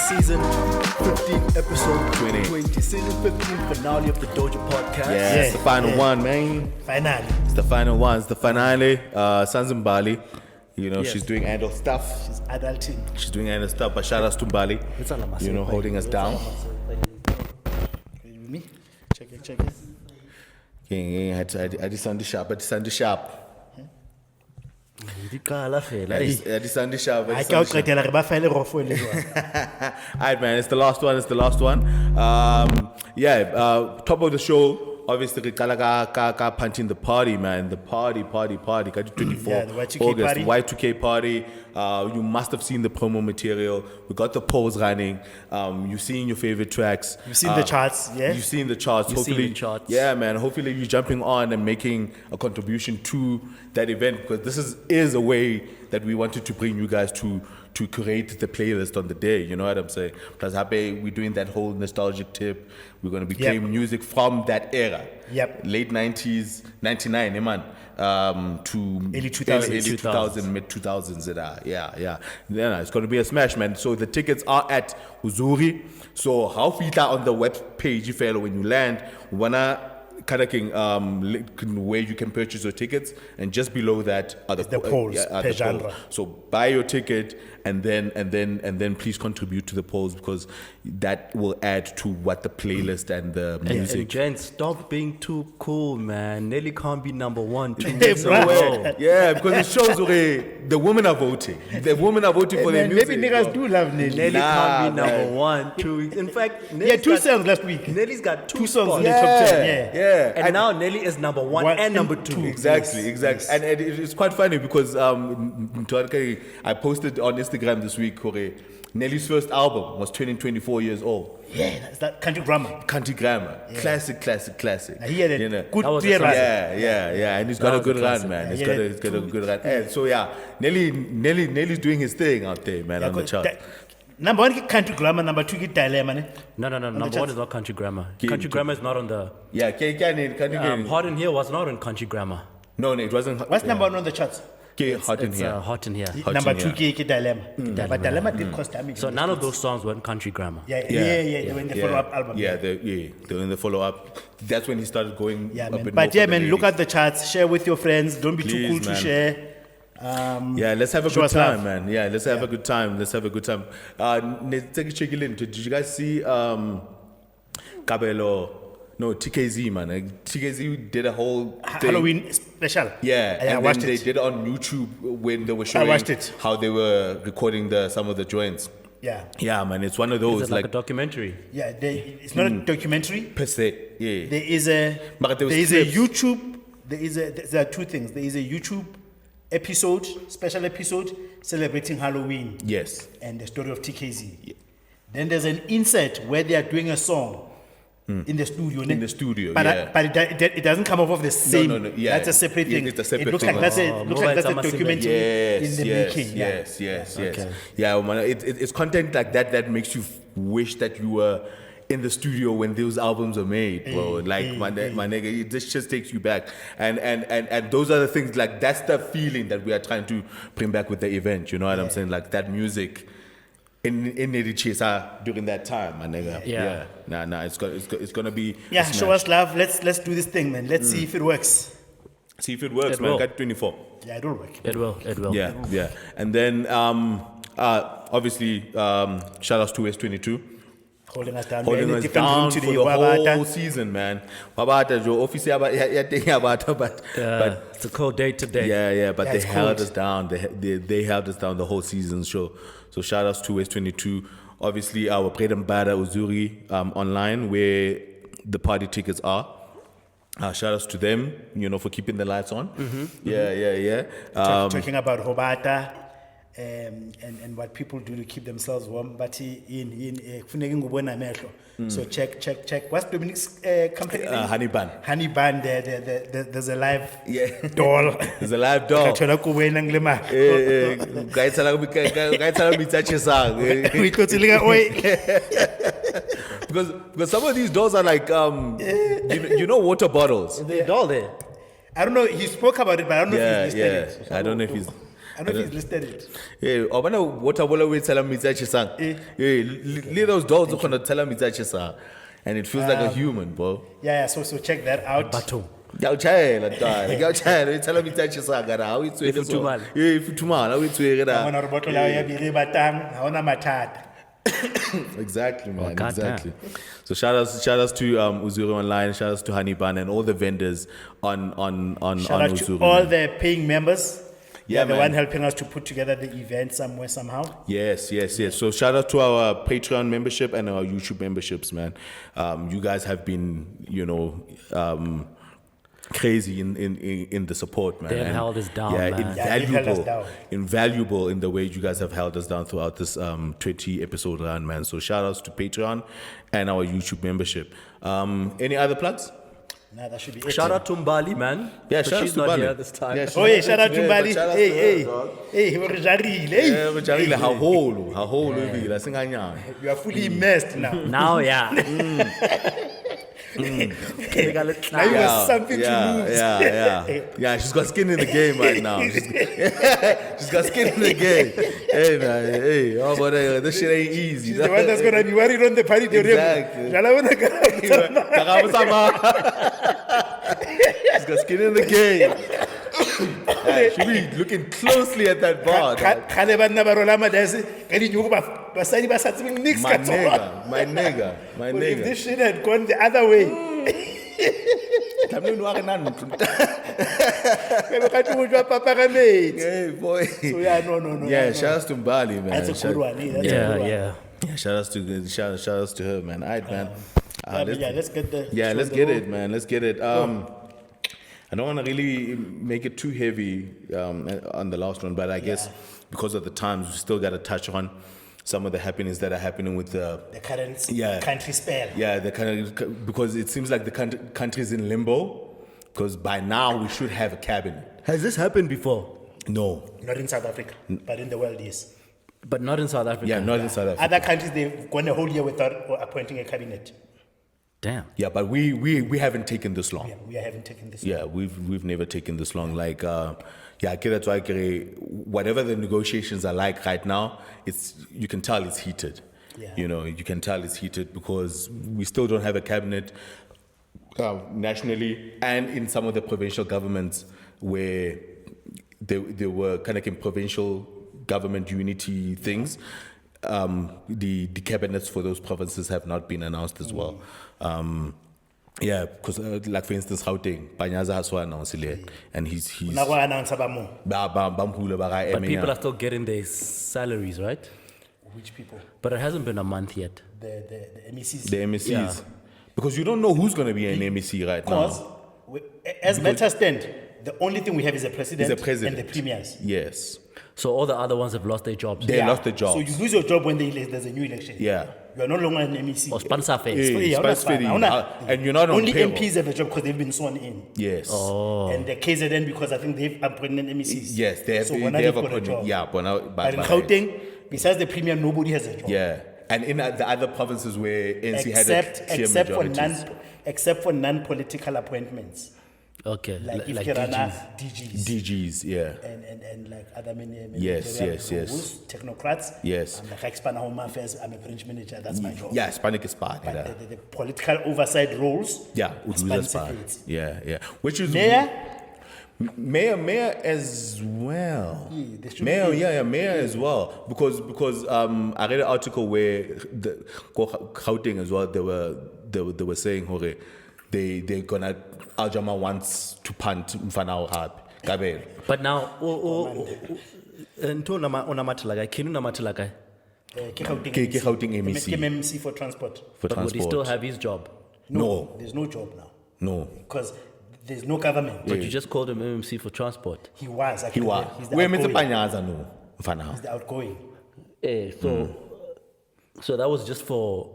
season 15, episode 20. Season 15 finale of the Dojo podcast. Yeah, it's the final one, man. Finally. It's the final one. It's the finale. Sanzimbali, you know, she's doing adult stuff. She's adulting. She's doing adult stuff, but shout out to Mbali, you know, holding us down. With me? Check it. Yeah, I did Sunday sharp. I Sunday sharp. can't Alright, man, it's the last one. Top of the show. Obviously, Kalaga punching the party, man. The party. Got 24 Yeah, the Y2K August, party. Y2K party. You must have seen the promo material. We got the polls running. You've seen your favorite tracks. You've seen the charts, yeah? You've seen the charts. You've seen the charts. Yeah, man. Hopefully, you're jumping on and making a contribution to that event, because this is a way that we wanted to bring you guys to create the playlist on the day, you know what I'm saying? Plus, we're doing that whole nostalgic tip. We're going to be playing music from that era. Yep. Late 90s, 99, man, to Early 2000s. Mid 2000s. Yeah, it's going to be a smash, man. So the tickets are at Uzuri. So how fita on the web page, you feel when you land, where you can purchase your tickets, and just below that are the polls per genre. So buy your ticket and then please contribute to the polls, because that will add to what the playlist and the music. And Jen, stop being too cool, man. Nelly can't be number one, 2 Hey, weeks in a bro. row. Yeah, because it shows the women are voting. The women are voting for their music. Maybe niggas do love Nelly. Nelly can't be man. number 1, 2 weeks. In fact, Yeah, Nelly's 2 got- songs last week. Nelly's got 2 songs spots. in the top 10, Yeah. And now Nelly is number 1 and number 2. Exactly. Yes. And it's quite funny because I posted on Instagram this week, Nelly's first album was turning 24 years old. Yeah, that's that country grammar. Country Grammar. Classic. I hear that. You know. Good That was a clear classic. run. Yeah, and he's got That a was good a run, classic. man. Yeah, He's yeah, got a good run. And so yeah, Nelly's doing his thing out there, man, on the chart. Number 1 country grammar, number 2 dilemma. Ne? No. Number 1 charts. is not Country Grammar. Can- Country Grammar is not on the. Yeah, can you Hot in Here was not on Country Grammar. No, it wasn't. What's number 1 on the charts? Okay, hot in It's here. Hot in Here. Hot Number in 2 here. dilemma. But dilemma did cost damage. So none of those songs were in Country Grammar. Yeah, they were in the follow-up album. They were in the follow-up. That's when he started going Yeah, a man. bit But more yeah, for the man, look ladies. at the charts, share with your friends. Don't be too Please, cool to man. share. Yeah, let's have a Show good us love. time, man. Yeah, let's have a good time. Take a check in. Did you guys see Kabelo? No, TKZ, man. TKZ did a whole thing. Halloween special. Yeah, I and watched then they it. did it on YouTube when they were showing watched it. how they were recording some of the joints. Yeah, Yeah, man, it's one of Is those it like a documentary? yeah. It's not a documentary. per se. Yeah. There is a But there was there is a clips. YouTube. There are 2 things. There is a YouTube episode, special episode celebrating Halloween Yes. and the story of TKZ. Then there's an insert where they are doing a song in the studio. In the studio, but yeah. but it doesn't come off of the same. no, yeah. That's a separate Yeah, thing. it's a separate it looks thing. like that's Oh, a looks like that's a Mobile Summer documentary in the making. Yeah. Yes. Okay. Yeah, man, it's content like that makes you wish that you were in the studio when those albums were made, bro. Like my nigga, this just takes you back, and those are the things, like that's the feeling that we are trying to bring back with the event. You know what I'm saying? Like that music in the Chesa during that time, my nigga. Yeah. Nah, it's gonna be. Yeah, a show smash. us love. Let's do this thing, man. Let's see if it works. See if it works, It man. will. Got 24. Yeah, it will work. It will. Yeah. And then obviously shout outs to S22 Holding us down. holding We're in a us different room down for today. the Wabata. whole season, man. Babata, jo office but It's a cold day today. yeah, but Yeah, they it's held cold. us down. They held us down the whole season. So shout outs to S22. Obviously, our bread and butter Uzuri online, where the party tickets are. Shout outs to them, for keeping the lights on. Yeah. Talking about Hobata and what people do to keep themselves warm. But kufuneka ngubona amehlo. So check. What's Dominic's company name? Honey Bun. Honey Bun. There's a live Yeah. doll. There's a live dog. Kathola kuwena ngule mali. Guy tell me touch your song. We totally oi. Because some of these dolls are like water bottles. The doll there. I don't know. He spoke about it, but I don't know if Yeah, he listed it. I don't know if he's. I don't know if he's listed it. Yeah, I wonder what I will tell him sang. Yeah, leave those dogs who can tell him sang. And it feels like a human, bro. Yeah, so check that out. Bato. Tell him how it's Ifuthumala. Yeah, Ifuthumala, how it's Ngwana re botolo ya hao ya biri batang, ha hona mathata. Exactly, man. God Exactly. So shout outs to Uzuri Online, shout outs to Honey Bun and all the vendors on Shout out Uzuri. to all the paying members. Yeah, They're the man. one helping us to put together the event somewhere, somehow. Yes. So shout out to our Patreon membership and our YouTube memberships, man. You guys have been, crazy in the support, man. They have And, held us down, yeah, man. Yeah, they've held us down. invaluable in the way you guys have held us down throughout this 20 episode run, man. So shout outs to Patreon and our YouTube membership. Any other plugs? Nah, that should be it. Shout out to Mbali, man. Yeah, But shout out she's to not Bali. here this time. Yeah, she's Oh, yeah, not shout out to today, Bali. but shout out Hey, to hey. her, dog. Hey, we're jarile. Hey. Yeah, but Jarile, haholo, ebile, asinganyana. You are fully immersed now. Now, yeah. Now you have something to lose. Yeah, she's got skin in the game right now. She's got skin in the game. Hey, man, hey, oh, but this shit ain't easy. She's the one that's going to be worried on the party. Exactly. She's got skin in the game. Hey, she be looking closely at that bar. dog. Khale banna ba rola madase ka dinyoko basadi ba sa tsebeng nix My ka tsona. nigga. But if this shit had gone the other way, Tamle no re ntlo. maybe ka tlo jwa papa ka metsi. Hey, boy. So yeah, no. Yeah, shout outs to Bali, man. That's a Shout- good one. That's a Yeah, good one. yeah. Yeah, shout outs to her, man. All right, man. Let's get the. Yeah, show let's the get road. it, man. Let's get it. I don't want to really make it too heavy on the last one, but I guess because of the times, we still got to touch on some of the happenings that are happening with the The current Yeah. country spell. the kind of because it seems like the country's in limbo. Because by now we should have a cabinet. Has this happened before? No, Not in South Africa, but in the world, yes. But not in South Africa. yeah, not in South Africa. Other countries, they've gone a whole year without appointing a cabinet. Damn. Yeah, but we haven't taken this long. Yeah, we haven't taken this. Yeah, we've never taken this long. Like, that's why whatever the negotiations are like right now, you can tell it's heated. Yeah. You can tell it's heated because we still don't have a cabinet nationally and in some of the provincial governments where they were kind of in provincial government unity things. The cabinets for those provinces have not been announced as well. Yeah, because like for instance, Gauteng, Panyaza has announced it, and he's Now we announce about more. But people are still getting their salaries, right? Which people? But it hasn't been a month yet. The MECs. the MECs. Yeah. Because you don't know who's going to be an MEC right Because now. as matters stand, the only thing we have is a president, Is a president. and the premiers. Yes. So all the other ones have lost their jobs. They lost their jobs. So you lose your job when there's a new election. Yeah. You are no longer an MEC. Or sponsor face. Yeah. Hauna Spice Fitty, Hauna- and you're not on Only payroll. MPs have a job because they've been sworn in. Yes. And the KZN because I think they've appointed MECs. Yes, they have, So they, when they have got a appointed. job. Yeah, but now, But in Gauteng, besides the premier, nobody has a job. yeah. And in the other provinces where NC had a clear majorities. Except for non-political appointments, Okay. like if like you run DGs. DGs. DGs, yeah. And like other Yes, ministerial yes. roles, technocrats. Yes. I'm like expand home affairs. I'm a branch manager. That's my job. Yeah, Hispanic is part. But Yeah, the political oversight roles. yeah, Hispanic Udula's part. affiliates. Yeah. Which is Mayor, Mayor as well. Yeah, there should Mayor, be- yeah, Mayor as well. Because I read an article where the Gauteng as well. They were saying, "Hore, they're gonna Aljama wants to punt Mfanao Hab Gabel." But now, until Unamatilaka, Kinu Namatilaka, ke Gauteng Ke MEC. Gauteng MEC. Ke MEC for transport. For but would he transport. still have his job? No. There's no job now No, because there's no government. But you just called him MMC for transport. He was he actually. was. He's the Where Mr. outgoing. Panyaza no Mfanao. He's the outgoing. So that was just for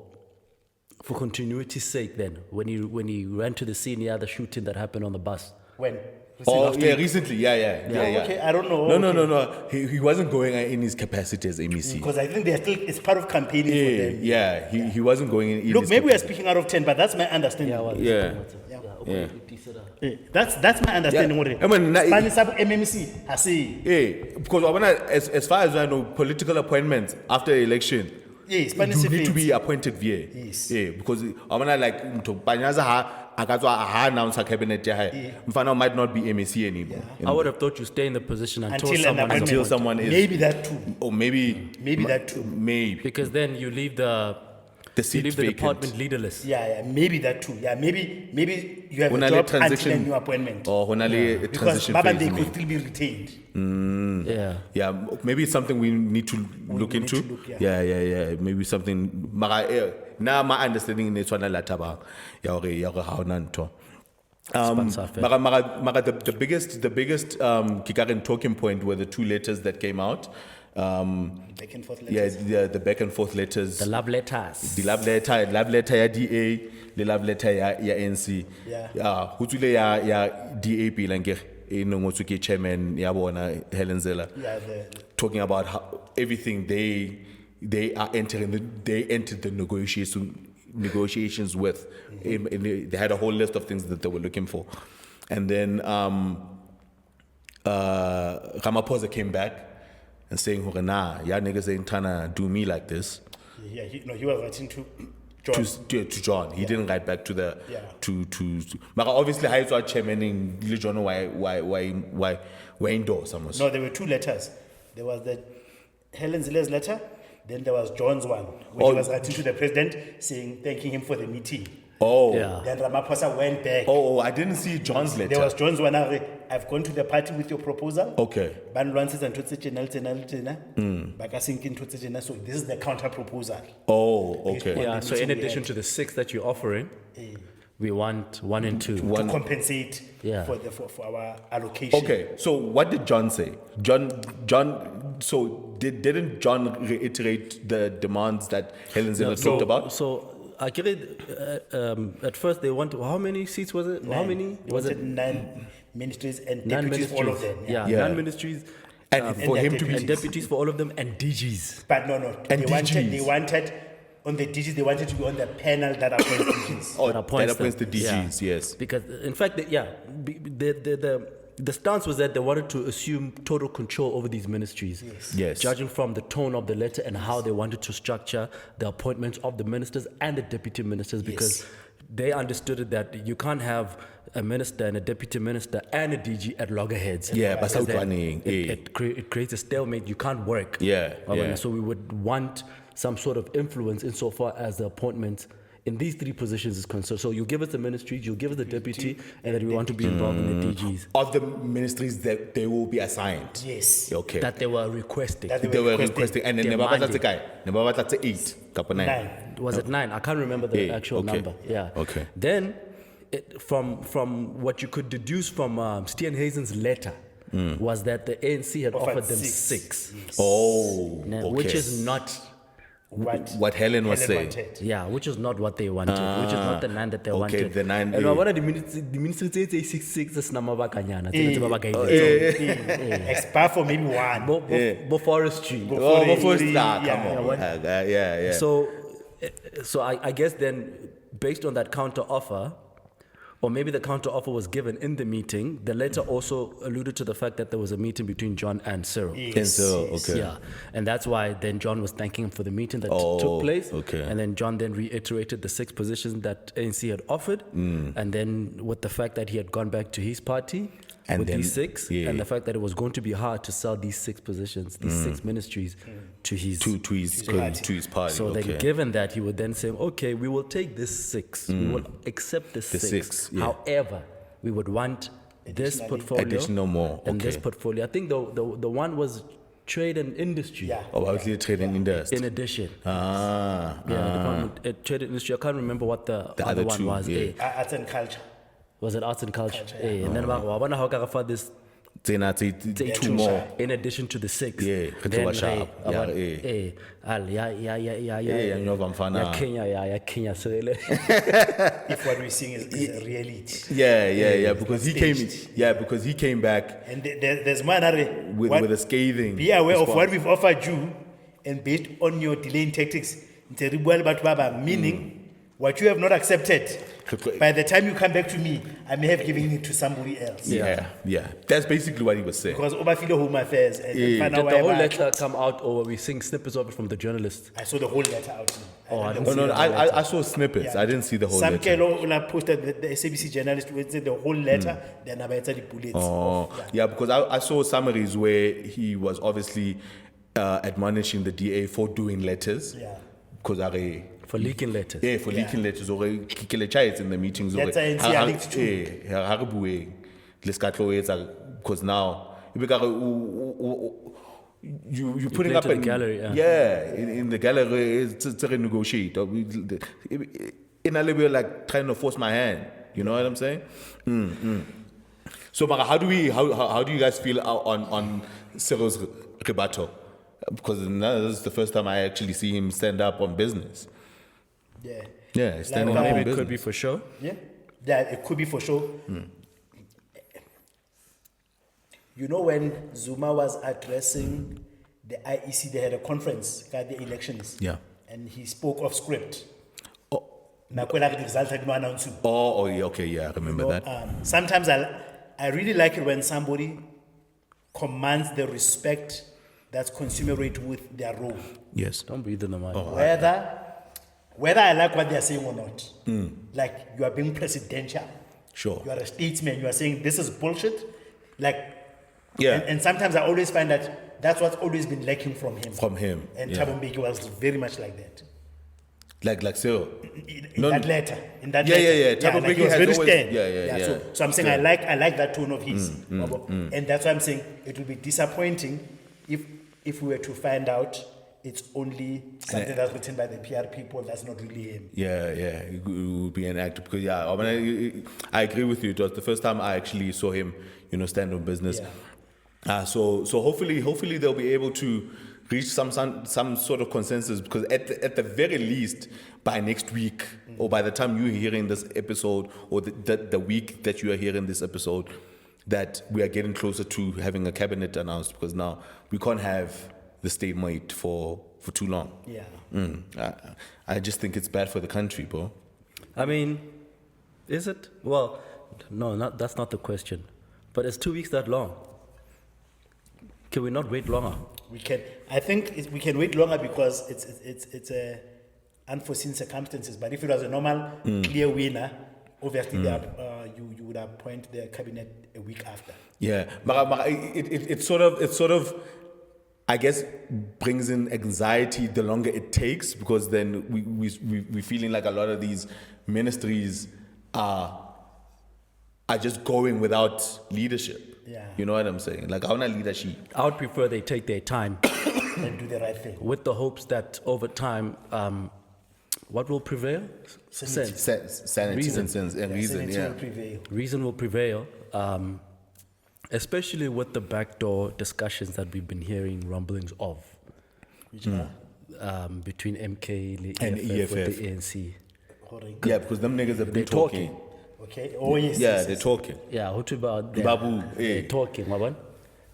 continuity's sake then, when he ran to the scene, yeah, the shooting that happened on the bus. When? Oh yeah, recently, yeah. Okay, I don't know. No. He wasn't going in his capacity as MEC. Because I think they're still, it's part of campaigning for them. Yeah. He wasn't going in. Look, his maybe we're capacity. speaking out of 10, but that's my understanding. Yeah, well, Yeah. Yeah. That's my understanding. Yeah. I mean, Spanish sub MMC, I see. Yeah, because as far as I know, political appointments after election, Yes, Spanish you need to fits. be appointed via. Yes. Yeah, because I mean, like to Banyaza ha announce a cabinet Mfano might not be MEC anymore. I would have thought you stay in the position until Until an someone is appointment. Until appointed. someone is, Maybe that too. or maybe That too. maybe Because then you leave the seat the vacant. department leaderless. Yeah, maybe that too. Yeah, maybe you have When a I job transition- until a new appointment. or honali a Because transition Baba, phase. they maybe. could still be retained. Yeah. Yeah, maybe it's something we need to look need into. to look, yeah. Maybe something. Now my understanding is one lataba. Ya how nanto. Sponsor fair. The biggest Kikaren talking point were the two letters that came out. Back and forth letters. Yeah, the back and forth letters. The love letters. The love letter ya DA, the love letter ya NC. Yeah. Hutule ya DAP lange inongotsuki chairman ya bona Helen Zella. Yeah, Talking about how everything they entered the negotiations with. They had a whole list of things that they were looking for, and then Ramaphosa came back and saying, "Nah, y'all niggas ain't tryna do me like this." yeah, he was writing to John. To John, he didn't write back to the Yeah. to. But obviously, I saw chairman in John why endorse almost. No, there were two letters. There was the Helen Zille's letter, then there was John's one, which Oh. was writing to the president saying, thanking him for the meeting. Oh, Yeah. Then Ramaphosa went back. oh, I didn't see John's letter. There was John's one. I've gone to the party with your proposal. Okay. Ban Lwances and Totse So this is the counter proposal. Oh, okay. Yeah. So in meeting we addition had. to the 6 that you're offering, we want 1 and 2. To compensate Yeah. for our allocation. Okay, so what did John say? So didn't John reiterate the demands that Helen Zille talked about? So I get it. At first, they want how many seats was it? How many Was it 9 ministries and Nine deputies for all of ministries. them? Yeah, Yeah. 9 ministries. And for him to be and deputies for all of them and DGs. But no. And They DGs. wanted on the DGs. They wanted to be on the panel that appoints DGs. oh, that appoints the them. DGs, yes. Because in fact, the stance was that they wanted to assume total control over these ministries. Yes. Judging from the tone of the letter and how they wanted to structure the appointments of the ministers and the deputy ministers, because they understood it that you can't have a minister and a deputy minister and a DG at loggerheads. Yeah, but Because then running, it creates a stalemate. You can't work. Yeah, yeah. So we would want some sort of influence insofar as the appointments in these 3 positions is concerned. So you give us the ministries, you'll give us the deputy, and then we want to be involved in the DGs Of the ministries that they will be assigned. Yes. Okay. that they were requesting. That They were requesting, and then Demanding. Nebabat's 8, kapa 9. 9. Was it 9? I can't remember the Yeah, actual okay. number. Yeah. Okay. Then, from what you could deduce from Steenhuisen's letter was that the ANC had offered them 6. Oh, Now, okay. which is not. What Helen was saying. wanted. Yeah, which is not what they wanted, which is not the 9 that they okay, wanted. the 9, And yeah. one of the ministers say 6 is namabakanyana. Expire for maybe 1. Bo forestry. Oh, they- first, yeah, come on. Yeah. So I guess then, based on that counter offer, or maybe the counter offer was given in the meeting, the letter also alluded to the fact that there was a meeting between John and Cyril. And so, okay. Yeah, and that's why then John was thanking him for the meeting that Oh, took place. okay. And then John then reiterated the 6 positions that ANC had offered, and then with the fact that he had gone back to his party And with then- these 6, yeah. and the fact that it was going to be hard to sell these 6 positions, these 6 ministries to his To his party. so okay. then, given that, he would then say, okay, we will take this 6. We will accept this The 6. 6, yeah. However, we would want this portfolio. Additional more, And this okay. portfolio. I think the one was trade and industry. Yeah. About the trading industry. In addition. Ah. Trade and industry. I can't remember what the other other one 2, was. yeah. Arts and culture. Was it arts and culture? And then wabona how ka this Tsena tse 2 more. in addition to the 6. Yeah, re tlo Then, ba sharp. Yeah, yeah, nyova mfana. Kenya, Cyril. If what we're seeing is a reality. Yeah, because he came. Staged. Yeah, because he came back And there's more another. with a scathing. Be aware of response. what we've offered you, and based on your delaying tactics, meaning what you have not accepted, By the time you come back to me, I may have given it to somebody else. Yeah. That's basically what he was saying. Because Obafile Home Affairs and Yeah. find out Did the whole why letter come out, or were we seeing snippets of it from the journalist? I saw the whole letter out. Oh, I don't didn't know. No, I saw snippets. I didn't see the whole letter. Samkelo posted the SABC journalist who said the whole letter, then I the bullets. Oh, yeah, because I saw summaries where he was obviously admonishing the DA for doing letters. Yeah. Because For leaking letters. yeah, for leaking letters or kikele in the meetings. That's why it's a leaked too. Because now you putting play up to the in gallery, yeah. in the gallery it's to negotiate. In a little like trying to force my hand. You know what I'm saying? So, Mara, how do you guys feel on Cyril's rebuttal? Because now this is the first time I actually see him stand up on business. Yeah. Yeah, standing Like, up on Maybe it business. could be for sure. Yeah, it could be for sure. You know, when Zuma was addressing the IEC, they had a conference about the elections. Yeah. And he spoke of script. Oh. Nakwela the results had no announcement. Oh, yeah, okay, yeah, I remember that. Sometimes I really like it when somebody commands the respect that's commensurate with their role. Yes. Don't breathe in the mic. Whether I like what they're saying or not. Like, you are being presidential. Sure. You are a statesman. You are saying this is bullshit. Like, Yeah. and sometimes I always find that that's what's always been lacking from him. From him, And yeah. Thabo Mbeki was very much like that. Like Cyril. In No, that letter. In that Yeah, letter. yeah. Thabo like Mbeki he was has very always- stern. yeah. So I'm saying I like that tone of his. And that's why I'm saying it will be disappointing if we were to find out it's only something that's written by the PR people, that's not really him. Yeah, it would be an act because I mean, I agree with you. It was the first time I actually saw him, stand on business. Yeah. So hopefully they'll be able to reach some sort of consensus because at the very least by next week or by the time you're hearing this episode or the week that you are hearing this episode, that we are getting closer to having a cabinet announced because now we can't have the stalemate for too long. Yeah. I just think it's bad for the country, bro. I mean, is it? Well, no, that's not the question. But is 2 weeks that long? Can we not wait longer? We can. I think we can wait longer because it's a unforeseen circumstances. But if it was a normal clear winner, obviously you would appoint the cabinet a week after. Yeah, but it sort of, I guess, brings in anxiety the longer it takes because then we feeling like a lot of these ministries are just going without leadership. Yeah. You know what I'm saying? Like, how not leadership? I would prefer they take their time And do the right thing. with the hopes that over time, what will prevail? Sanity. Sense. Sanity Reason. and sense and reason, Sanity yeah. will prevail. Reason will prevail, especially with the backdoor discussions that we've been hearing rumblings of Which are between MK And EFF with EFF. the ANC. horrid. Yeah, because them niggas have been They're talking. Okay. Oh yes. Yeah, yes, they're yes. talking. Yeah, what about them? Babu, They're eh. talking, Maban.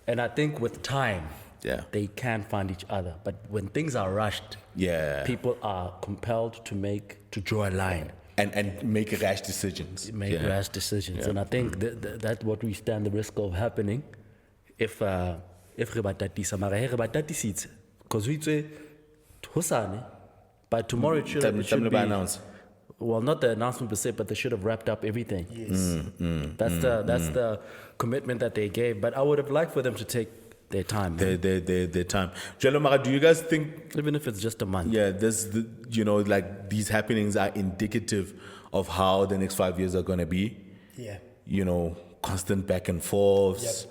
And I think with time, Yeah. they can find each other. But when things are rushed, Yeah. people are compelled to draw a line, And make rash decisions. make Yeah. rash decisions. And I think that's what we stand the risk of happening if rebatatisa mara he rebatatisi because we say hosane by tomorrow it should Time to be announce. well, not the announcement per se, but they should have wrapped up everything. Yes. That's the commitment that they gave. But I would have liked for them to take their time, man. Their time. Jello Mara, do you guys think Even if it's just a month. yeah, like these happenings are indicative of how the next 5 years are going to be? Yeah. Constant back and forths.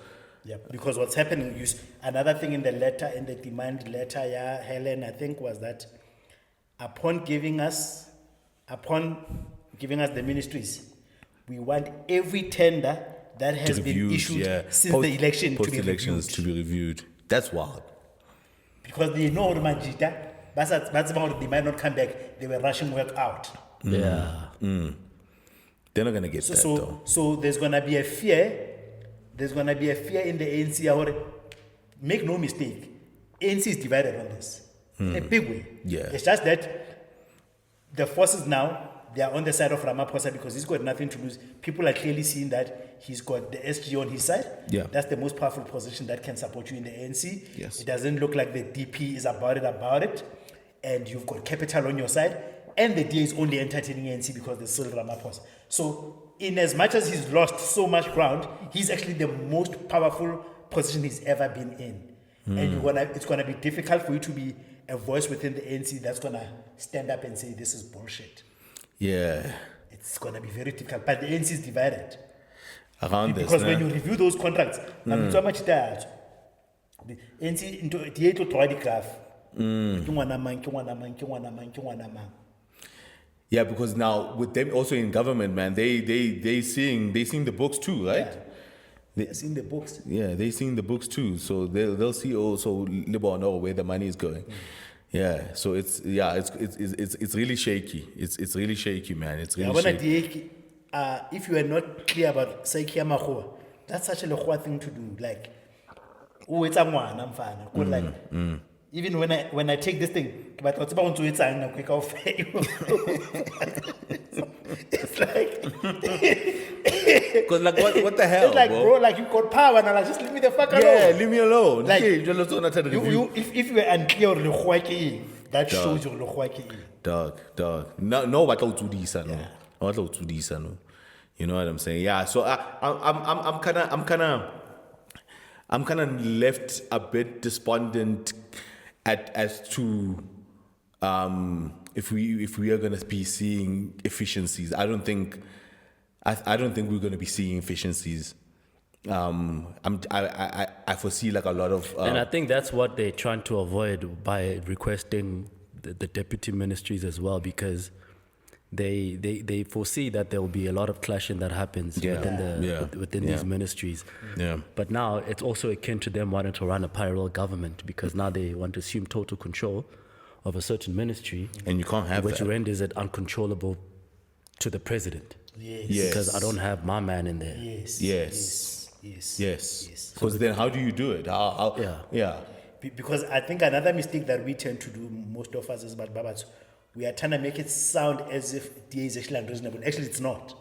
Yep. Because what's happening, another thing in the letter, in the demand letter, yeah, Helen, I think, was that upon giving us the ministries, we want every tender that has been Reviewed, issued yeah. since the election to be Post-elections reviewed. to be reviewed. That's wild. Because they know Manjita, that's about they might not come back. They were rushing work out. Yeah. They're not going to get that, though. So there's gonna be a fear. There's gonna be a fear in the ANC. Make no mistake, ANC is divided on this in a big way. Yeah. It's just that the forces now they are on the side of Ramaphosa because he's got nothing to lose. People are clearly seeing that he's got the SG on his side. Yeah. That's the most powerful position that can support you in the ANC. Yes. It doesn't look like the DP is about it. And you've got capital on your side. And the DA is only entertaining ANC because there's still Ramaphosa. So in as much as he's lost so much ground, he's actually the most powerful position he's ever been in. And it's gonna be difficult for you to be a voice within the ANC that's gonna stand up and say this is bullshit. Yeah. It's gonna be very difficult. But the ANC is divided. Around this. Because when you review those contracts, so much the ANC into DA to draw the graph. Yeah, because now with them also in government, man, they seeing the books too, right? Yeah. They're seeing the books. Yeah, they seeing the books too, so they'll see also know where the money is going. Yeah, so it's really shaky. It's really shaky, man. It's really shaky. If you are not clear about Saikia Mahua, that's such a Lehua thing to do. Like, oh, it's a one, I'm fine. Like, even when I take this thing, but what's about to it, I'm quick off. It's like, because like what the hell? it's like, bro, like you got power and like, just leave me the fuck alone. Yeah, leave me alone. Like, if you were unclear on the that shows your Dog. No, what to this, no. What to this, no. You know what I'm saying? Yeah. So I'm kind of left a bit despondent as to if we are going to be seeing efficiencies. I don't think we're going to be seeing efficiencies. I foresee like a lot of and I think that's what they're trying to avoid by requesting the deputy ministries as well, because they foresee that there will be a lot of clashing that happens within these ministries. Yeah. But now it's also akin to them wanting to run a parallel government, because now they want to assume total control of a certain ministry, and you can't have which that. renders it uncontrollable to the president. Yes. Because I don't have my man in there. Yes. Because then how do you do it? Yeah. Because I think another mistake that we tend to do, most of us, is about Babats, we are trying to make it sound as if DA is actually unreasonable. Actually, it's not.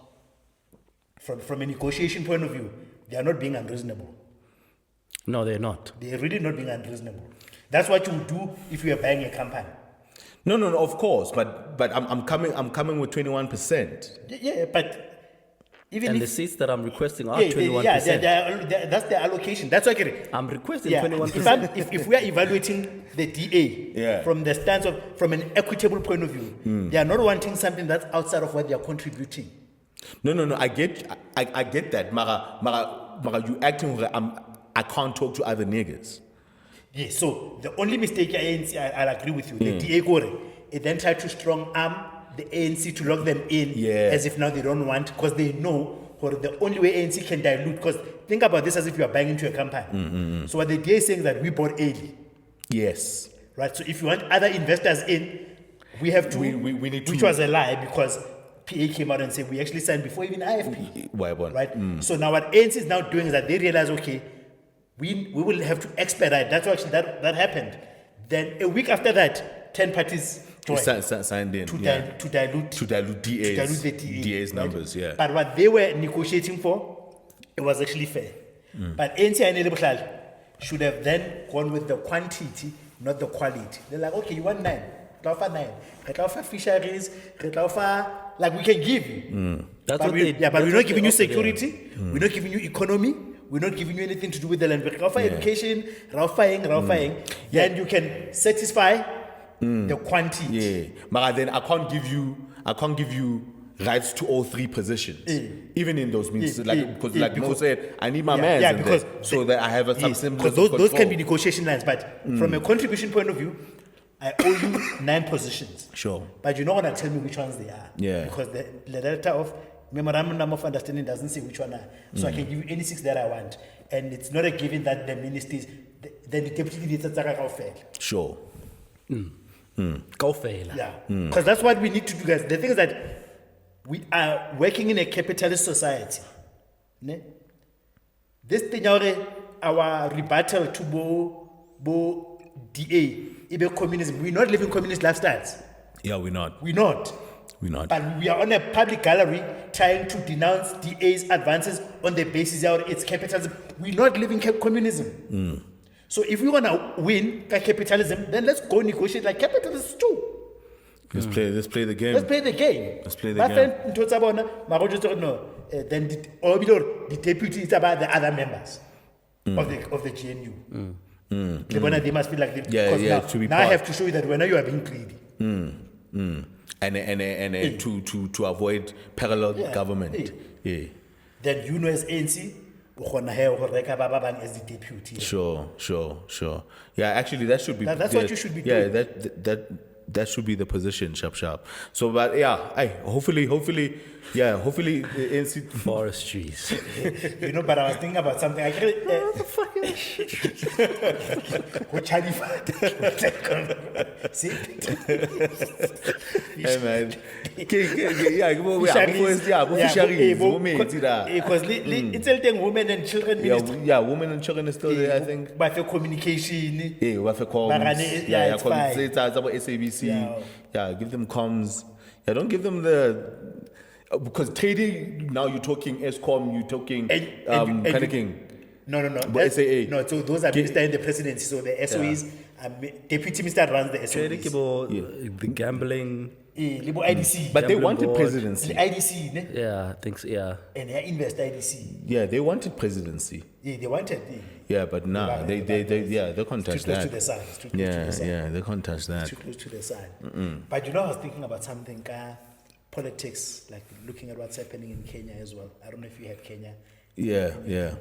From a negotiation point of view, they are not being unreasonable. No, they're not. They're really not being unreasonable. That's what you do if you are buying a company. No, of course, but I'm coming with 21%. Yeah, but even and if, the seats that I'm requesting are 21%. That's the allocation. That's okay. I'm requesting 21%. If we are evaluating the DA from the stance of from an equitable point of view, they are not wanting something that's outside of what they are contributing. No. I get that. Mara, you acting like I can't talk to other niggas. Yes. So the only mistake I'll agree with you. The DA gore, it then tried to strong arm the ANC to lock them in, as if now they don't want, because they know or the only way ANC can dilute. Because think about this as if you are buying into a company. So what the DA is saying is that we bought early. Yes. Right. So if you want other investors in, we have to. We need to. Which was a lie, because PA came out and said we actually signed before even IFP. Why? Right. So now what ANC is now doing is that they realize, okay, we will have to expedite. That's actually that happened. Then a week after that, 10 parties signed in to dilute the DA's numbers. Yeah. But what they were negotiating for, it was actually fair. But ANC and should have then gone with the quantity, not the quality. They're like, okay, you want 9, offer 9. Offer fisheries, offer, like we can give you. That's but what but we're not giving you security. We're not giving you economy. We're not giving you anything to do with the land. We offer education, then you can satisfy the quantity. Yeah, but then I can't give you rights to all 3 positions, even in those means, because Mo said, I need my man in there, so that I have some semblance because of those can be negotiation lines, but from a contribution point of view, I owe you 9 positions. Sure. But you're not going to tell me which ones they are. Yeah. Because the letter of memorandum of understanding doesn't say which one are. So I can give you any 6 that I want. And it's not a given that the ministers, then the deputy leaders are fail. Sure. Go fail. Yeah. Because that's what we need to do, guys. The thing is that we are working in a capitalist society. Ne? This thing, our rebuttal to DA, communism. We're not living communist lifestyles. Yeah, we're not. We're not. We're not. But we are on a public gallery trying to denounce DA's advances on the basis of its capitalism. We're not living communism. So if we want to win by capitalism, then let's go negotiate like capitalists too. Let's play the game. Let's play the game. Let's play the My game. friend ntho tsa bona, mara o jwetsa hore no, then the deputy is about the other members of the GNU. The bona, they must be like the, Yeah, 'cause yeah, now, to be now I part. have to show you that when you are being greedy. And to avoid parallel Yeah. government. Yeah. Then you know as ANC, o kgona hee ho reka ba bang as the deputy. Sure. Yeah, actually, that should be. That's what you should be Yeah, doing. that should be the position, sharp. So, but yeah, hopefully, the ANC. Forest trees. You know, but I was thinking about something. I can't. See? Hey man, Because it's telling women and children minister. yeah, women and children are still there. I think. But for communication, Yeah, we have a comms. Barane, yeah, it's fine. It's about SABC. Yeah. Yeah, give them comms. Yeah, don't give them the because trading now you're talking ESCOM, you're talking And you- panicking. no. But That's- SAA. No, so those are minister in the presidency. So the SOEs, deputy minister runs the Trading SOEs. about the gambling. Libo IDC. But they Gambling wanted board. presidency. The IDC, ne? Yeah, I think so, yeah. And they invest IDC. Yeah, they wanted presidency. Yeah, they wanted. Yeah, but nah, they can't Too touch close to that. the sun. It's too close to Yeah, the sun. yeah, they can't touch that. Too close to the sun. But you know, I was thinking about something, politics, like looking at what's happening in Kenya as well. I don't know if you had Kenya. Yeah.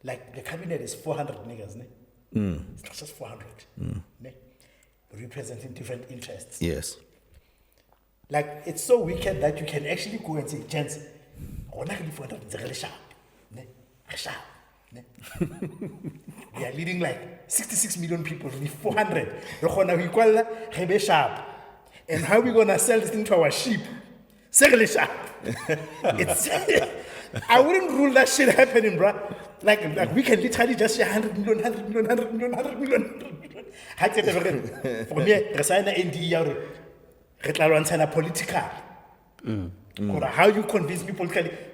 Like the cabinet is 400 niggas, ne? It's not just 400, ne? Representing different interests. Yes. Like it's so wicked that you can actually go and say, gents, rona re di 400 ntse re le sharp, ne? Re sharp, ne? We are leading like 66 million people, we 400. Re kgona ho ikwalla, re be sharp. And how we gonna sell this thing to our sheep? Se re le sharp. It's I wouldn't rule that shit happening, bruh. Like we can literally just say 100 million. Ha ke tsebe re for me re sign NDA ya hore re tla lwantshana political. Or how you convince people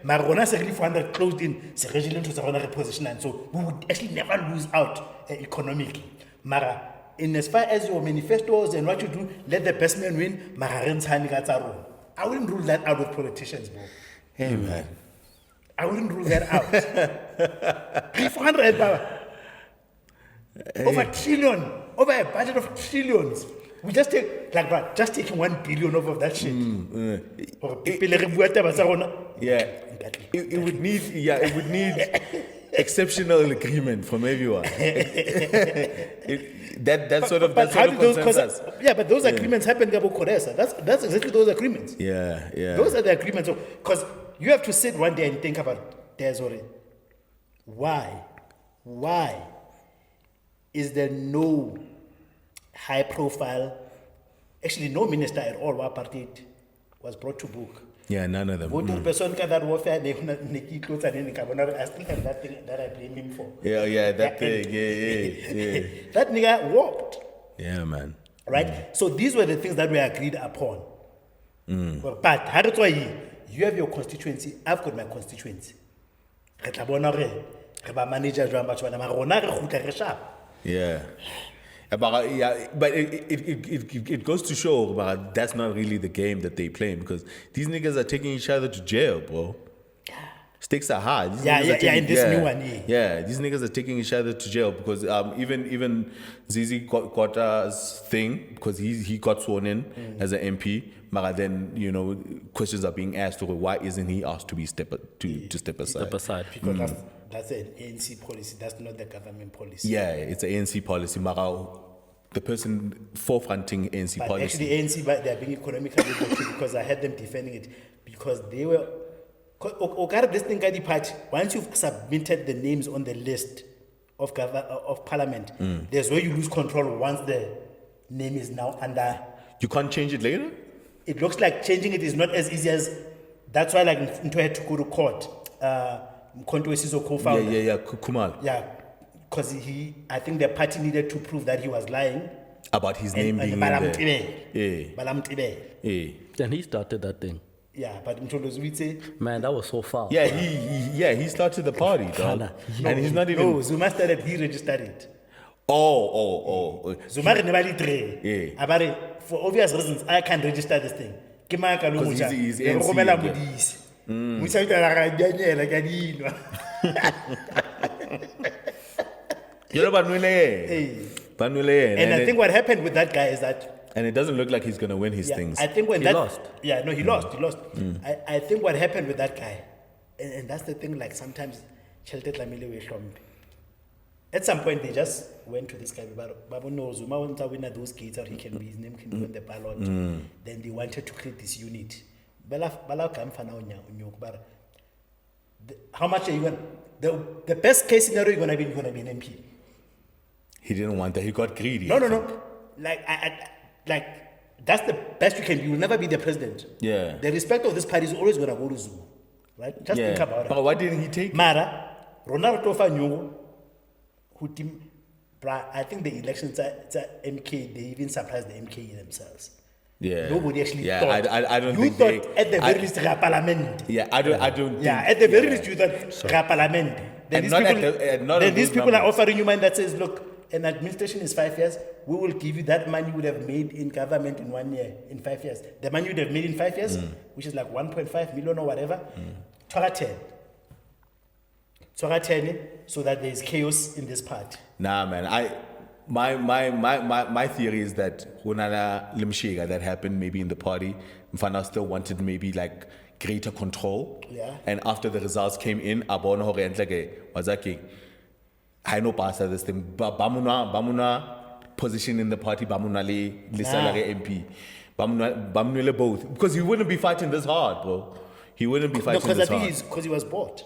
mara rona se re le 400 closed in se re jile ntho tsa rona re positionang, so we would actually never lose out economically. Mara in as far as your manifestos and what you do, let the best man win. Mara re ntshane ka tsa rona. I wouldn't rule that out with politicians, bro. Hey man. I wouldn't rule that out. 400 power. Over trillion, over a budget of trillions. We just take, like, bro, just taking 1 billion off of that shit. Or pele re bua taba tsa rona. Yeah. It would need exceptional agreement from everyone. That sort of But how did those consensus. yeah, but those agreements happened about Kodesa. That's exactly those agreements. Yeah. Those are the agreements. Because you have to sit one day and think about Desore. Why is there no high profile, actually no minister at all, what party was brought to book? Yeah, none of them. Voter person ka that warfare, I still have that thing that I blame him for. Yeah, that thing. Yeah. That nigga walked. Yeah, man. Right? So these were the things that we agreed upon. Well, but how do you have your constituency, I've got my constituency. Re tla bona hore re ba manager jwang batho bana, mara rona re kgutla re sharp. Yeah. But it goes to show, but that's not really the game that they play, because these niggas are taking each other to jail, bro. Stakes are high. These Yeah, niggas yeah, are taking, in this new one, yeah. Yeah, these niggas are taking each other to jail because even Zizi got us thing because he got sworn in as an MP. But then questions are being asked over why isn't he asked to be step aside? Step aside. Because that's an ANC policy, that's not the government policy. Yeah, it's an ANC policy. Mara, the person forefronting ANC But policy. actually ANC, but they're being economically good because I had them defending it because they were. This thing got the party. Once you've submitted the names on the list of parliament, there's where you lose control once the name is now under. You can't change it later? It looks like changing it is not as easy as. That's why, like, Nto had to go to court. Mkhonto Wesiso co-founder. Yeah, Kumal. Yeah, because I think the party needed to prove that he was lying. About his name and being in there. Balamtibele. Yeah. Balamtibele. Yeah. And he started that thing. Yeah, but Mtolo Zwitse. Man, that was so far. Yeah, he started the party, dog. Ghana. And he's not even. No, Zuma started, he registered it. Oh. Zuma re ne ba le three. Yeah. Abare, for obvious reasons, I can't register this thing. Ke mang ka lo Because moja? he's Ke NC, romela yeah. modisi. Moja o tla ra dianyela ka dinwa. You know, Banwile. And I think what happened with that guy is that And it doesn't look like he's going to win his things. I think when He that lost. Yeah, no, he lost. I think what happened with that guy, and that's the thing. Like sometimes, Chelte Tlamile we shombe. At some point, they just went to this guy. Babu knows Zuma wants to win those gates, or his name can go in the ballot. Then they wanted to create this unit. How much are you going? The best case scenario you're going to be an MP. He didn't want that. He got greedy. No. Like like that's the best you can be. You will never be the president. Yeah. The respect of this party is always gonna go to Zuma. Right? Just think about But it. why didn't he take it? Mara, Ronaldo Tofa Nyugo, who team I think the elections it's a MK, they even surprised the MK themselves. Yeah. Nobody actually Yeah, thought. I don't you think thought they- at the very least Parliament. Yeah, I don't think. Yeah, at the very least you thought Parliament. Then And these not at people, the- and not then at these those people are numbers. offering you money that says, look, an administration is 5 years, we will give you that money you would have made in government in 1 year, in 5 years. The money you would have made in 5 years, which is like 1.5 million or whatever, Tora 10. Tora 10, so that there is chaos in this part. Nah, man. My theory is that Hunana Limshega that happened maybe in the party, Mfana still wanted maybe like greater control. Yeah. And after the results came in, Abono Hore and like Wazaki, I know pasta this thing. Bamuna position in the party, Bamuna le salary MP. Bamuna both. Because he wouldn't be fighting this hard, bro. He wouldn't be fighting Because I this think hard. because he was bought.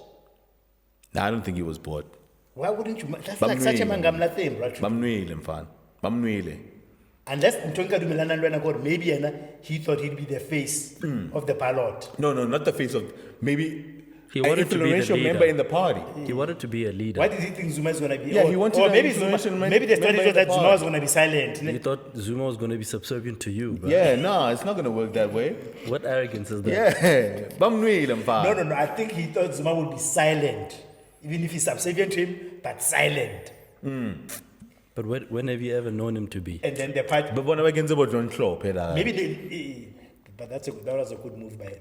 Nah, I don't think he was bored. Why wouldn't you? That's like such a mangamla thing, right? Bamnuele, mfan. Bamnuele. Unless Ntonka Dumelana Lwena God, maybe he thought he'd be the face of the ballot. No, not the face of maybe He an wanted to be the influential leader. member in the party. He wanted to be a leader. Why did he think Zuma is going to be? Yeah, he wanted or an maybe influential maybe the member strategy in was the that Zuma party. was going to be silent. You thought Zuma was going to be subservient to you, bro. Yeah, no, it's not going to work that way. What arrogance is that? Yeah, Bamnuele, mfan. No. I think he thought Zuma would be silent, even if he's subservient to him, but silent. But when have you ever known him to be? And then the party, But what about John Klopp? maybe they. But that was a good move by him.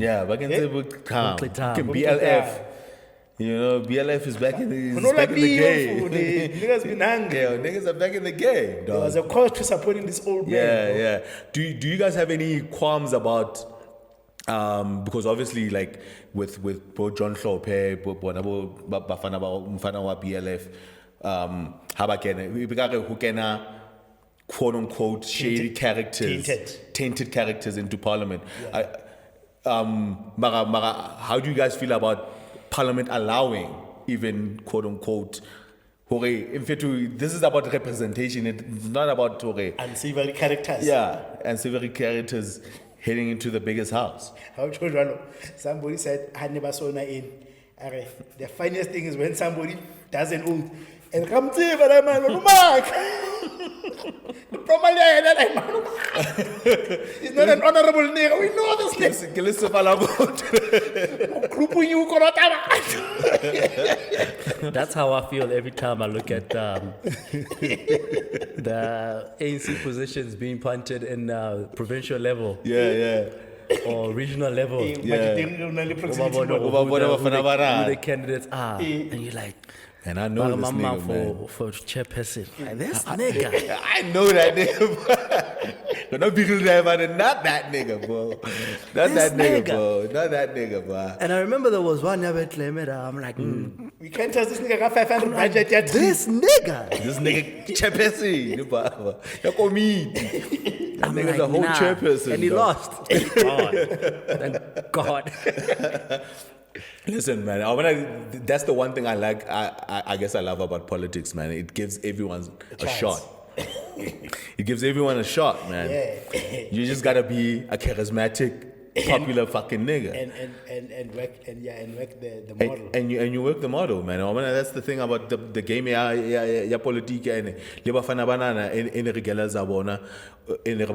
Yeah, but can say calm. Calm. BLF. You know, BLF is back in the Honola game. Niggas been hungry. Yeah, niggas are back in the game, There was dog. a cause to supporting this old man. Yeah. Do you guys have any qualms about because obviously like with both John Klopp, Bafana wa BLF, Habakene, who can quote unquote shady characters, tainted characters into parliament. Mara, how do you guys feel about Parliament allowing even quote unquote? In fact, this is about representation. It's not about Unsavory characters. yeah, unsavory characters heading into the biggest house. How told you, somebody said, I never saw in. The funniest thing is when somebody does an oath and come to but I'm a mark. Probably he's not an honorable nigga. We know this nigga. That's how I feel every time I look at the ANC positions being punted in provincial level Yeah. or regional level. Who Yeah. the candidates are. And you're like, And I know this Mama nigga, man. for chairperson. Like, this nigga. I know that nigga, bro. Not people there, but not that nigga, bro. Not This that nigga, nigga. bro. Not that nigga, bro. And I remember there was one year claim it. I'm like, We can't trust this nigga got 500 budget yet. this nigga. This nigga chairperson, you call me. That I'm nigga's like, a whole nah. chairperson. And he dog. lost. Thank God. Thank God. Listen, man. That's the one thing I like. I guess I love about politics, man. It gives everyone a shot. It gives everyone a shot, man. Yeah. You just gotta be a charismatic popular fucking nigga. and work the And, model. and you work the model, man. I mean, that's the thing about the game ya politique and le bafana banana in the regala zabona in the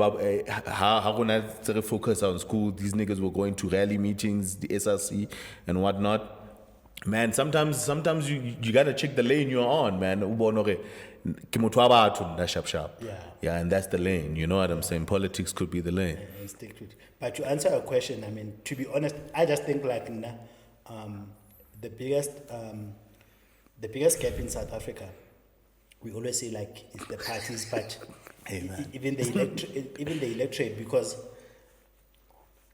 how gonna focus on school. These niggas were going to rally meetings, the SRC and whatnot. Man, sometimes you gotta check the lane you're on, man. Yeah, and that's the lane. You know what I'm saying? Politics could be the lane. And stick to it. But to answer your question, I mean, to be honest, I just think like the biggest gap in South Africa, we always say like it's the parties, but even the electorate, because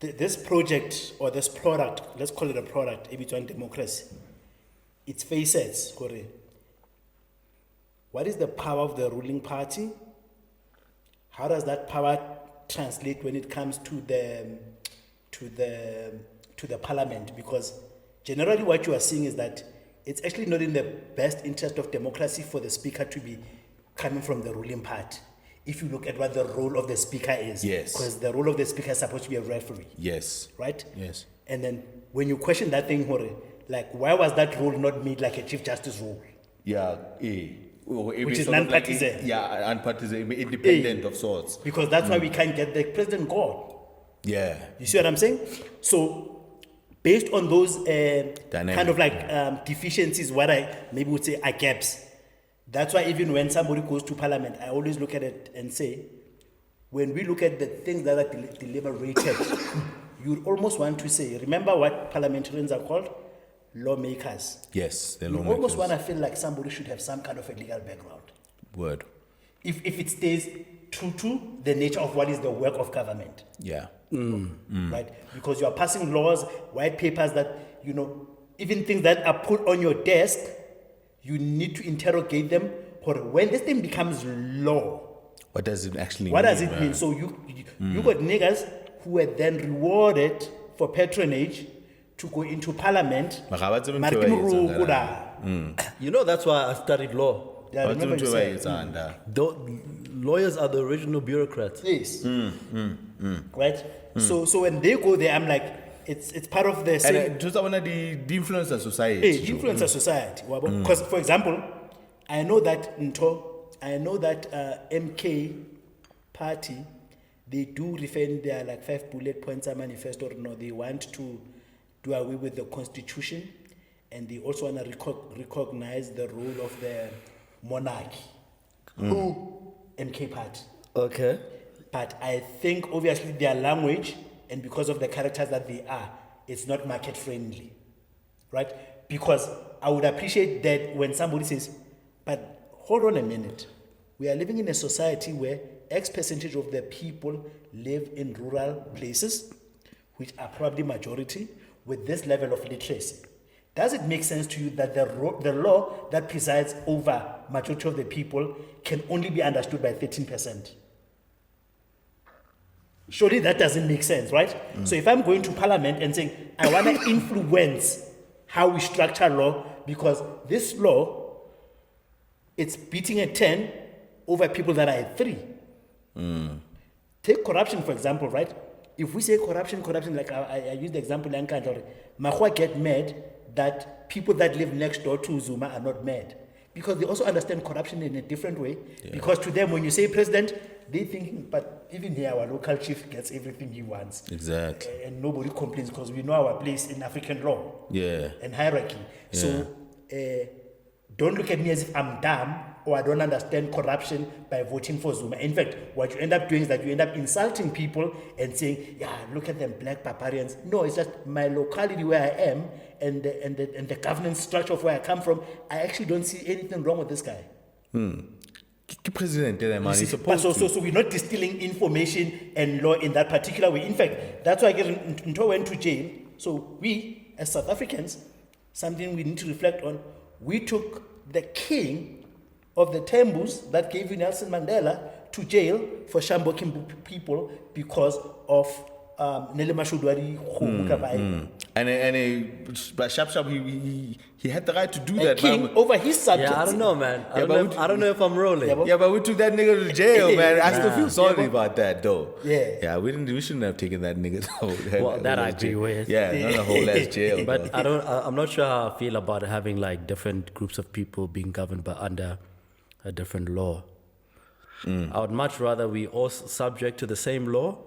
this project or this product, let's call it a product, if it's on democracy, its facets, correct. What is the power of the ruling party? How does that power translate when it comes to the parliament? Because generally what you are seeing is that it's actually not in the best interest of democracy for the speaker to be coming from the ruling party. If you look at what the role of the speaker is. Yes. Because the role of the speaker is supposed to be a referee. Yes. Right? Yes. And then when you question that thing, like why was that role not made like a chief justice role? Yeah, Which is non-partisan. Non-partisan, independent of sorts. Because that's why we can't get the president gone. Yeah. You see what I'm saying? So, based on those kind of like deficiencies, what I maybe would say are gaps. That's why even when somebody goes to parliament, I always look at it and say, when we look at the things that are deliberated, you'd almost want to say, remember what parliamentarians are called? Lawmakers. Yes, they're You lawmakers. almost want to feel like somebody should have some kind of a legal background. Word. If it stays true to the nature of what is the work of government. Yeah. Right? Because you are passing laws, white papers that, you know, even things that are put on your desk, you need to interrogate them. Or when this thing becomes law, What does it actually mean? what does it mean? So you got niggas who were then rewarded for patronage to go into parliament. You know, that's why I studied law. Yeah, remember you said, Lawyers are the original bureaucrats. yes. Right? So when they go there, I'm like, it's part of the same. And just want the influencer society. Hey, influencer society. Because, for example, I know that MK party, they do defend their like 5 bullet points a manifesto. No, they want to do away with the constitution, and they also want to recognize the role of the monarchy. Who? MK party. Okay. But I think obviously their language, and because of the characters that they are, it's not market friendly, right? Because I would appreciate that when somebody says, but hold on a minute, we are living in a society where X percentage of the people live in rural places, which are probably majority, with this level of literacy. Does it make sense to you that the law that presides over majority of the people can only be understood by 13%? Surely that doesn't make sense, right? So if I'm going to parliament and saying, I want to influence how we structure law, because this law, it's beating a 10 over people that are at 3. Take corruption, for example, right? If we say corruption, like I use the example, Mahua get mad that people that live next door to Zuma are not mad. Because they also understand corruption in a different way. Yeah. Because to them, when you say president, they think, but even here, our local chief gets everything he wants. Exactly. And nobody complains because we know our place in African law. Yeah. And hierarchy. Yeah. So don't look at me as if I'm dumb or I don't understand corruption by voting for Zuma. In fact, what you end up doing is that you end up insulting people and saying, yeah, look at them black barbarians. No, it's just my locality where I am and the governance structure of where I come from. I actually don't see anything wrong with this guy. President, so we're not distilling information and law in that particular way. In fact, that's why I get Nto went to jail. So we, as South Africans, something we need to reflect on, we took the king of the Tembus that gave Nelson Mandela to jail for shamboking people because of Nele Mashudwari. But Sharp, he had the right to do A that. king man. over his subjects. Yeah, I don't know, man. Yeah, but I don't know if I'm rolling. Yeah, but- Yeah, but we took that nigga to jail, man. I still feel sorry but- about that, though. Yeah. We shouldn't have taken that nigga. Well, that I agree with. Yeah, not a whole ass jail. But bro. I'm not sure how I feel about having like different groups of people being governed by under a different law. I would much rather we all subject to the same law,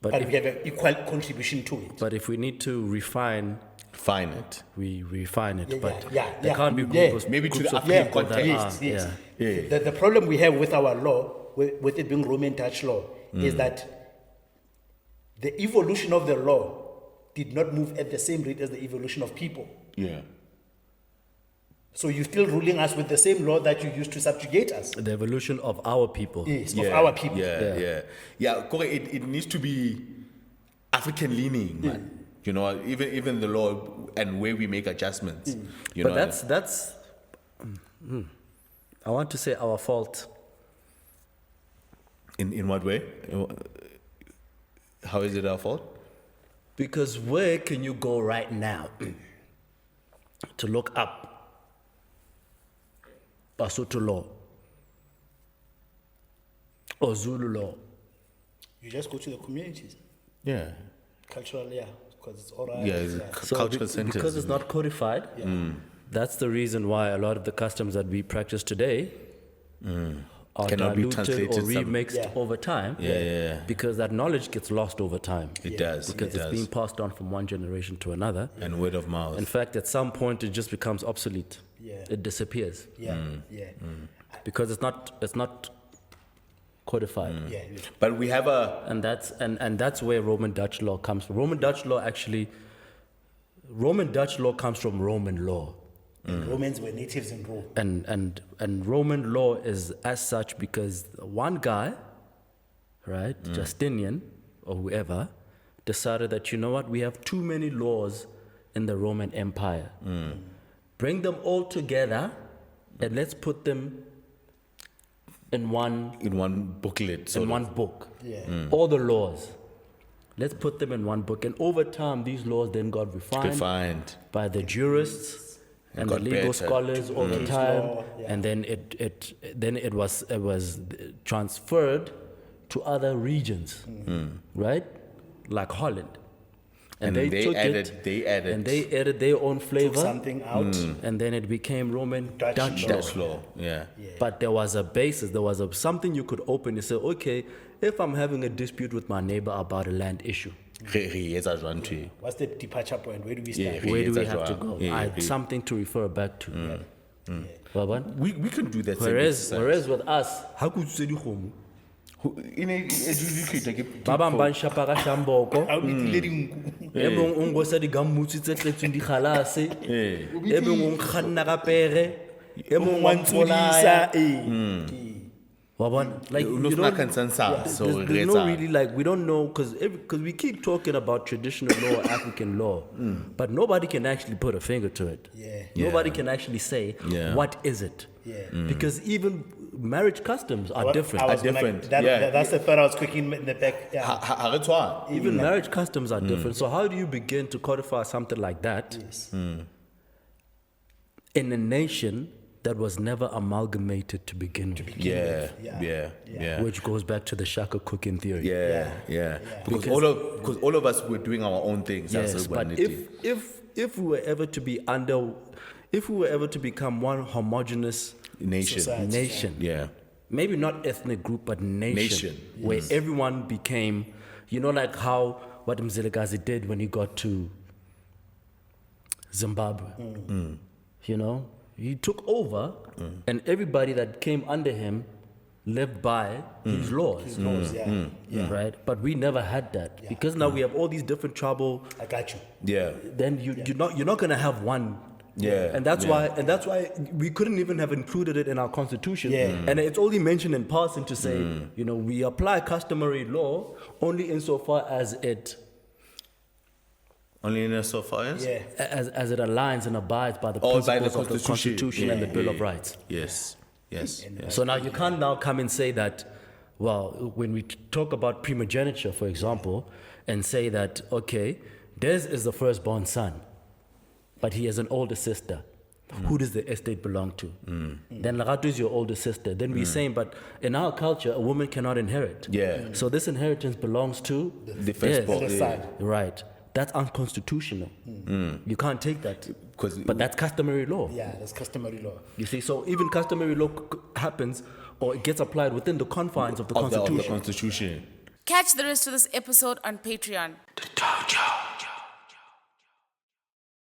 but But we have an equal contribution to it. but if we need to refine, Fine it. we refine it. Yeah, But yeah, there yeah. can't be Yeah. groups, Maybe to groups the of African people that context. are, Yes, yeah. yes. The problem we have with our law, with it being Roman Dutch law, is that the evolution of the law did not move at the same rate as the evolution of people. Yeah. So you're still ruling us with the same law that you used to subjugate us. The evolution of our people. Yes, of our people. Yeah. Correct. It needs to be African leaning, man. You know, even the law and where we make adjustments. You But know, that's I want to say our fault. in what way? How is it our fault? Because where can you go right now to look up Basotho law or Zulu law? You just go to the communities, Yeah. cultural, yeah, because it's all right. Yeah, it's cultural centers. Because it's not codified, that's the reason why a lot of the customs that we practice today are Cannot be diluted translated or some- remixed Yeah. over time. Yeah. Because that knowledge gets lost over time. It does. Because it it's does. being passed on from one generation to another. And word of mouth. In fact, at some point, it just becomes obsolete. Yeah. It disappears Yeah, yeah, because it's not codified. yeah. But we have a And that's where Roman Dutch law comes from. Roman Dutch law comes from Roman law. Romans were natives in Rome. And Roman law is as such because one guy, right, Justinian or whoever, decided that, you know what, we have too many laws in the Roman Empire. Bring them all together and let's put them in one booklet. in one book. Yeah. All the laws. Let's put them in one book. And over time, these laws then got refined by the jurists and the got legal better. scholars over Case time, law, yeah. and then it was transferred to other regions, right? Like Holland, And they they took added- it, they added- and they added their own Took flavor, something out. and then it became Roman Dutch Dutch law. law. Dutch law. Yeah. But there was a basis, there was something you could open. You say, okay, if I'm having a dispute with my neighbor about a land issue, What's the departure point? Where do we Yeah. start? where do we Yes, have that's to right. go? Yeah, I yeah. had something to refer back to. Waban? We can do that. same Whereas, exercise. whereas with us, how could you say In a educated, like, Baba mbansha pa ka shamboko, How did you let him go? e mong o ngosa digamutsi tse tletsweng dikgalase, e mong o nkganna ka pere, e mong wa mpolaya. Waban? Like, you Ulofuna don't, consensus, so there's no reza. really like, we don't know, because we keep talking about traditional law, African law, but nobody can actually put a finger to it. Yeah. Nobody Yeah. can actually say, Yeah. what is it? Yeah. Because even marriage customs are different. I was gonna- different, that- yeah. That's the thought I was cooking in the back. Yeah. Ha re tshwane. Even marriage customs are different. So how do you begin to codify something like that Yes. in a nation that was never amalgamated to begin with? Yeah. Yeah. Yeah. Yeah. Which goes back to the shaka cooking theory. Yeah. Because all of us were doing our own things. Yes, as a but humanity. if we were ever to be if we were ever to become one homogeneous Nation. Society. nation, Yeah. maybe not ethnic group, but nation, Nation, where everyone became, like how what Mzilikazi did when he got to Zimbabwe. He took over, and everybody that came under him lived by his laws. Laws, yeah. Yeah. Right, but we never had that because now we have all these different tribal. I got you. Yeah. Then you're not gonna have one. Yeah, and that's yeah. why we couldn't even have included it in our constitution. Yeah. And it's only mentioned in passing to say, we apply customary law only insofar as it Only in a so far as? Yeah. as it aligns and abides by the Or by principles the of the Constitution and the Bill of Rights. Yes. Yes. So now you can't now come and say that, well, when we talk about primogeniture, for example, and say that, okay, Des is the firstborn son, but he has an older sister. Who does the estate belong to? Then Lerato is your older sister. Then we're saying, but in our culture, a woman cannot inherit. Yeah. So this inheritance belongs to The firstborn. The side. Right. That's unconstitutional. You can't take that. But that's customary law. Yeah, that's customary law. You see, so even customary law happens or it gets applied within the confines of the Of the Constitution. Constitution. Catch the rest of this episode on Patreon. The Dojo.